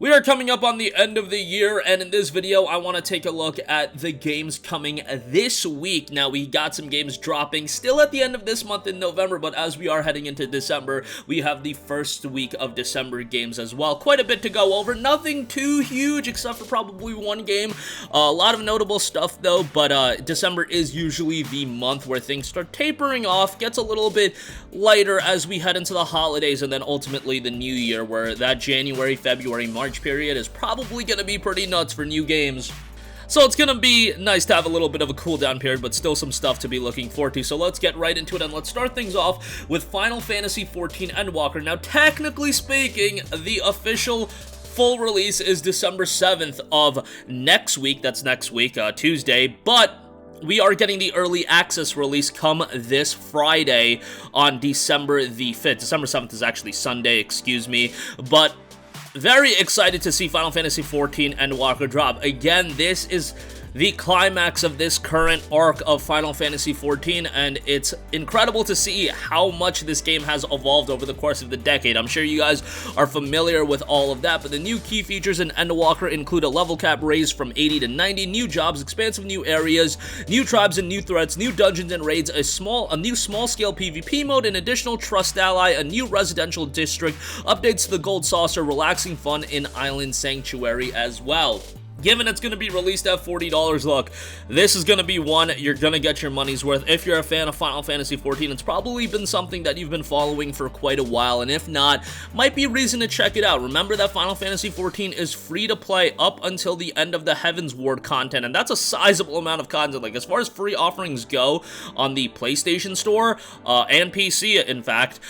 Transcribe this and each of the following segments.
We are coming up on the end of the year, and in this video, I want to take a look at the games coming this week. Now, we got some games dropping still at the end of this month in November, but as we are heading into December, we have the first week of December games as well. Quite a bit to go over. Nothing too huge, except for probably one game. A lot of notable stuff, though, but December is usually the month where things start tapering off, gets a little bit lighter as we head into the holidays, and then ultimately the new year, where that January, February, March period is probably going to be pretty nuts for new games. So it's going to be nice to have a little bit of a cooldown period, but still some stuff to be looking forward to. So let's get right into it, and let's start things off with Final Fantasy XIV Endwalker. Now, technically speaking, the official full release is December 7th of next week. That's next week, Tuesday, but we are getting the early access release come this Friday on December the 5th. December 7th is actually Sunday, excuse me, but very excited to see Final Fantasy XIV Endwalker drop. Again, this is the climax of this current arc of Final Fantasy XIV, and it's incredible to see how much this game has evolved over the course of the decade. I'm sure you guys are familiar with all of that, but the new key features in Endwalker include a level cap raised from 80 to 90, new jobs, expansive new areas, new tribes and new threats, new dungeons and raids, a new small-scale PvP mode, an additional trust ally, a new residential district, updates to the Gold Saucer, relaxing fun in Island Sanctuary as well. Given it's going to be released at $40, look, this is going to be one you're going to get your money's worth. If you're a fan of Final Fantasy XIV, it's probably been something that you've been following for quite a while, and if not, might be reason to check it out. Remember that Final Fantasy XIV is free to play up until the end of the Heaven's Ward content, and that's a sizable amount of content. Like, as far as free offerings go on the PlayStation Store and PC, in fact,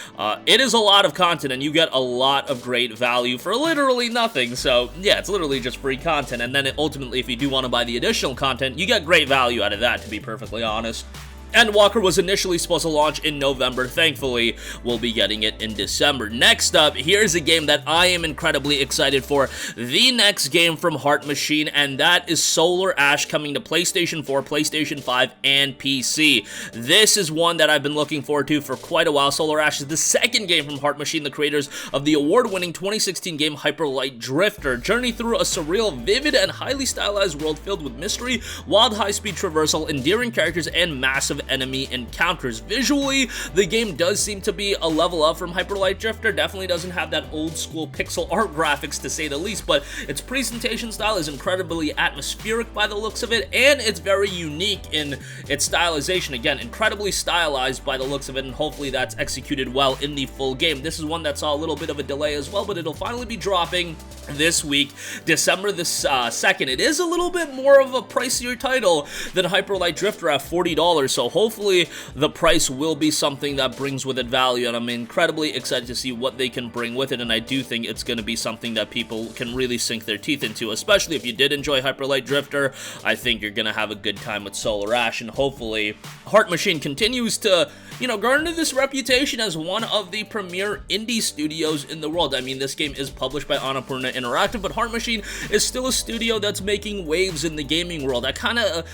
it is a lot of content, and you get a lot of great value for literally nothing. So, yeah, it's literally just free content, and then ultimately, if you do want to buy the additional content, you get great value out of that, to be perfectly honest. Endwalker was initially supposed to launch in November. Thankfully, we'll be getting it in December. Next up, here's a game that I am incredibly excited for. The next game from Heart Machine, and that is Solar Ash, coming to PlayStation 4, PlayStation 5, and PC. This is one that I've been looking forward to for quite a while. Solar Ash is the second game from Heart Machine, the creators of the award-winning 2016 game Hyper Light Drifter. Journey through a surreal, vivid, and highly stylized world filled with mystery, wild high-speed traversal, endearing characters, and massive enemy encounters. Visually, the game does seem to be a level up from Hyper Light Drifter. Definitely doesn't have that old school pixel art graphics, to say the least, but its presentation style is incredibly atmospheric by the looks of it, and it's very unique in its stylization. Again, incredibly stylized by the looks of it, and hopefully that's executed well in the full game. This is one that saw a little bit of a delay as well, but it'll finally be dropping this week, December the 2nd. It is a little bit more of a pricier title than Hyper Light Drifter at $40, so hopefully the price will be something that brings with it value, and I'm incredibly excited to see what they can bring with it, and I do think it's going to be something that people can really sink their teeth into, especially if you did enjoy Hyper Light Drifter. I think you're going to have a good time with Solar Ash, and hopefully Heart Machine continues to, garner this reputation as one of the premier indie studios in the world. I mean, this game is published by Annapurna Interactive, but Heart Machine is still a studio that's making waves in the gaming world. I kind of,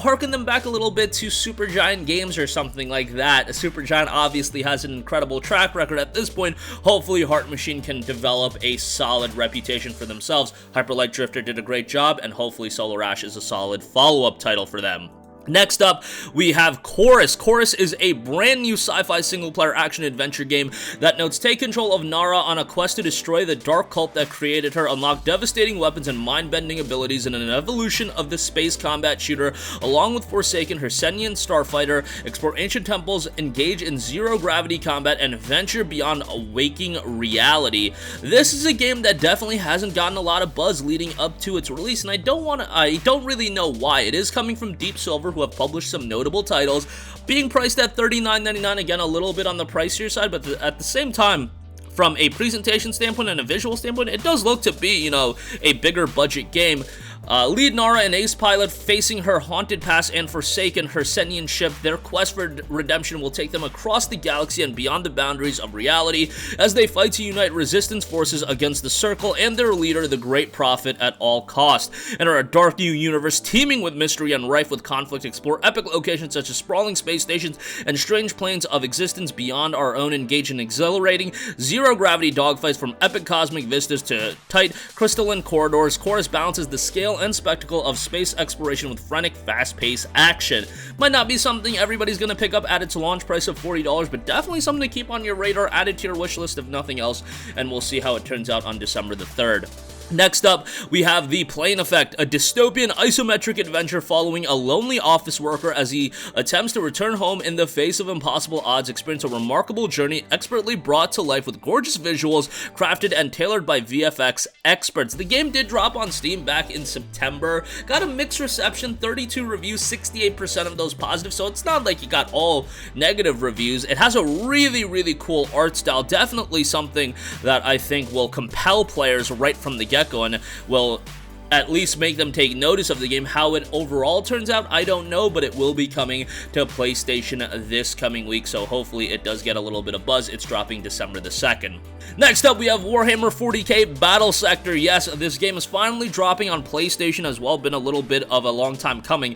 harken them back a little bit to Supergiant Games or something like that. Supergiant obviously has an incredible track record at this point. Hopefully, Heart Machine can develop a solid reputation for themselves. Hyper Light Drifter did a great job, and hopefully Solar Ash is a solid follow-up title for them. Next up, we have Chorus. Chorus is a brand new sci-fi single-player action-adventure game that notes take control of Nara on a quest to destroy the dark cult that created her, unlock devastating weapons and mind-bending abilities in an evolution of the space combat shooter, along with Forsaken, her sentient starfighter, explore ancient temples, engage in zero-gravity combat, and venture beyond a waking reality. This is a game that definitely hasn't gotten a lot of buzz leading up to its release, and I don't really know why. It is coming from Deep Silver, who have published some notable titles, being priced at $39.99, again a little bit on the pricier side, but at the same time, from a presentation standpoint and a visual standpoint, it does look to be, a bigger budget game. Lead Nara, an ace pilot facing her haunted past and forsaken her sentient ship. Their quest for redemption will take them across the galaxy and beyond the boundaries of reality as they fight to unite resistance forces against the Circle and their leader, the Great Prophet, at all costs. Enter a dark new universe teeming with mystery and rife with conflict. Explore epic locations such as sprawling space stations and strange planes of existence beyond our own. Engage in exhilarating zero-gravity dogfights from epic cosmic vistas to tight crystalline corridors. Chorus balances the scale and spectacle of space exploration with frenetic, fast-paced action. Might not be something everybody's gonna pick up at its launch price of $40, but definitely something to keep on your radar, added to your wish list if nothing else, and we'll see how it turns out on December the 3rd. Next up, we have The Plane Effect, a dystopian isometric adventure following a lonely office worker as he attempts to return home in the face of impossible odds. Experience a remarkable journey expertly brought to life with gorgeous visuals crafted and tailored by VFX experts. The game did drop on Steam back in September, got a mixed reception, 32 reviews, 68% of those positive, so it's not like you got all negative reviews. It has a really cool art style, definitely something that I think will compel players right from the get-go and will at least make them take notice of the game. How it overall turns out, I don't know, but it will be coming to PlayStation this coming week, so hopefully it does get a little bit of buzz. It's dropping December the 2nd. Next up, we have Warhammer 40k Battlesector. Yes, this game is finally dropping on PlayStation as well. Been a little bit of a long time coming.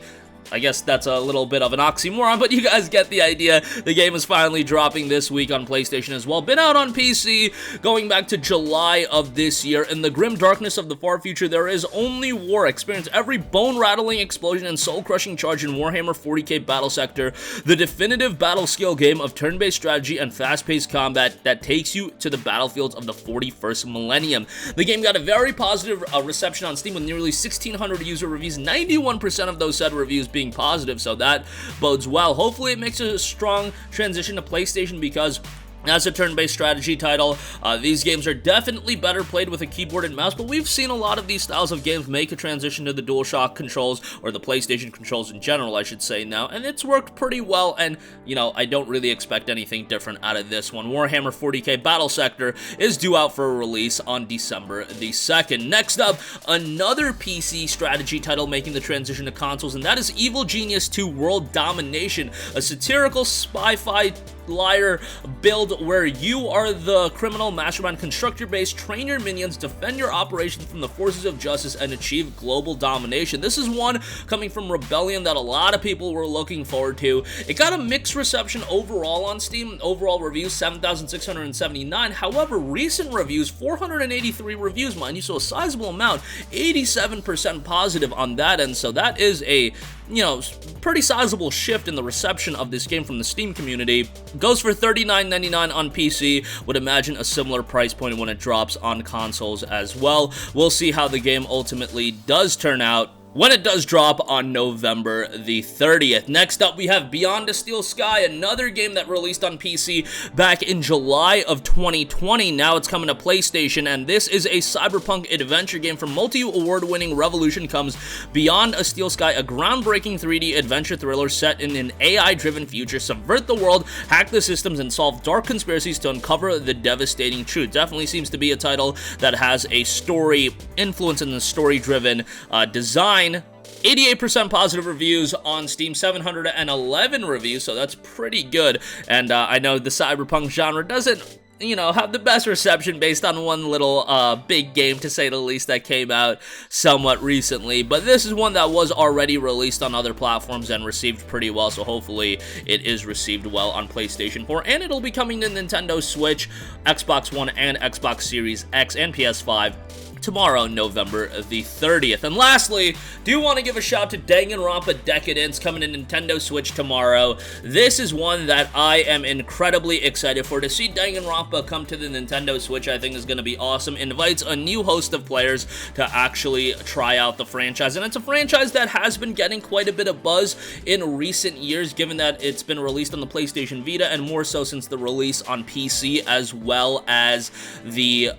I guess that's a little bit of an oxymoron, but you guys get the idea. The game is finally dropping this week on PlayStation as well. Been out on PC going back to July of this year. In the grim darkness of the far future, there is only war. Experience every bone-rattling explosion and soul-crushing charge in Warhammer 40k Battlesector, the definitive battle skill game of turn-based strategy and fast-paced combat that takes you to the battlefields of the 41st millennium. The game got a very positive reception on Steam with nearly 1,600 user reviews, 91% of those said reviews being positive, so that bodes well. Hopefully it makes a strong transition to PlayStation because as a turn-based strategy title, these games are definitely better played with a keyboard and mouse, but we've seen a lot of these styles of games make a transition to the DualShock controls, or the PlayStation controls in general, I should say now, and it's worked pretty well, and, you know, I don't really expect anything different out of this one. Warhammer 40k Battlesector is due out for a release on December the 2nd. Next up, another PC strategy title making the transition to consoles, and that is Evil Genius 2 World Domination, a satirical spy-fi liar build where you are the criminal mastermind. Construct your base, train your minions, defend your operations from the forces of justice, and achieve global domination. This is one coming from Rebellion that a lot of people were looking forward to. It got a mixed reception overall on Steam. Overall reviews, 7,679. However, recent reviews, 483 reviews, mind you, so a sizable amount, 87% positive on that end, so that is a, you know, pretty sizable shift in the reception of this game from the Steam community. Goes for $39.99 on PC. Would imagine a similar price point when it drops on consoles as well. We'll see how the game ultimately does turn out when it does drop on November the 30th. Next up, we have Beyond a Steel Sky, another game that released on PC back in July of 2020. Now it's coming to PlayStation, and this is a cyberpunk adventure game from multi-award-winning Revolution comes Beyond a Steel Sky, a groundbreaking 3D adventure thriller set in an AI-driven future. Subvert the world, hack the systems, and solve dark conspiracies to uncover the devastating truth. Definitely seems to be a title that has a story influence in the story-driven design. 88% positive reviews on Steam, 711 reviews, so that's pretty good. And I know the cyberpunk genre doesn't, you know, have the best reception based on one little big game, to say the least, that came out somewhat recently, but this is one that was already released on other platforms and received pretty well, so hopefully it is received well on PlayStation 4, and it'll be coming to Nintendo Switch, Xbox One, and Xbox Series X and PS5 tomorrow, November the 30th. And lastly, do want to give a shout to Danganronpa Decadence, coming to Nintendo Switch tomorrow. This is one that I am incredibly excited for. To see Danganronpa come to the Nintendo Switch, I think is going to be awesome. Invites a new host of players to actually try out the franchise, and it's a franchise that has been getting quite a bit of buzz in recent years, given that it's been released on the PlayStation Vita, and more so since the release on PC, as well as the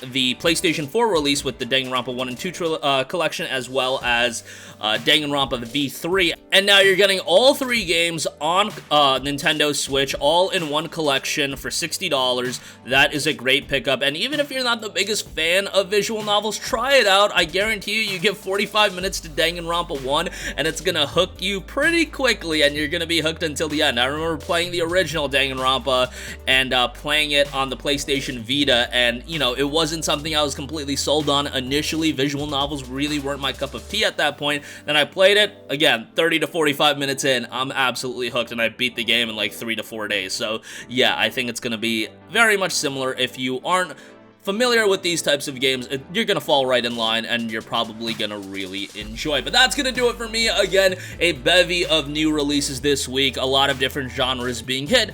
the PlayStation 4 release with the Danganronpa 1 and 2 collection, as well as Danganronpa V3. And now you're getting all 3 games on Nintendo Switch, all in one collection for $60. That is a great pickup, and even if you're not the biggest fan of visual novels, try it out. I guarantee you give 45 minutes to Danganronpa 1, and it's gonna hook you pretty quickly, and you're gonna be hooked until the end. I remember playing the original Danganronpa and playing it on the PlayStation Vita, and, you know, it wasn't something I was completely sold on initially. Visual novels really weren't my cup of tea at that point. Then I played it, again, 30 to 45 minutes in, I'm absolutely hooked, and I beat the game in like 3 to 4 days. So yeah, I think it's gonna be very much similar. If you aren't familiar with these types of games, you're gonna fall right in line, and you're probably gonna really enjoy. But that's gonna do it for me. Again, a bevy of new releases this week, a lot of different genres being hit.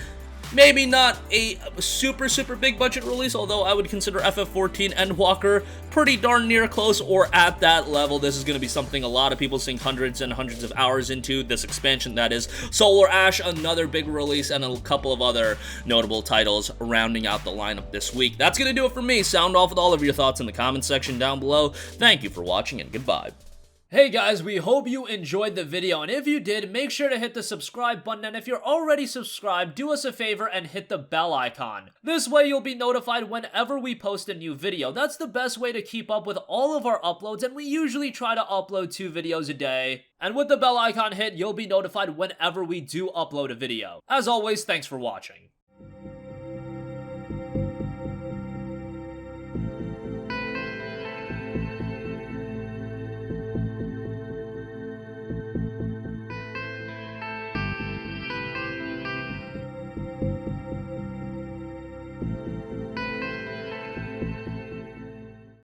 Maybe not a super big budget release, although I would consider FF14 Endwalker pretty darn near close or at that level. This is going to be something a lot of people sink hundreds and hundreds of hours into, this expansion that is. Solar Ash, another big release, and a couple of other notable titles rounding out the lineup this week. That's going to do it for me. Sound off with all of your thoughts in the comment section down below. Thank you for watching, and goodbye. Hey guys, we hope you enjoyed the video, and if you did, make sure to hit the subscribe button, and if you're already subscribed, do us a favor and hit the bell icon. This way you'll be notified whenever we post a new video. That's the best way to keep up with all of our uploads, and we usually try to upload 2 videos a day. And with the bell icon hit, you'll be notified whenever we do upload a video. As always, thanks for watching.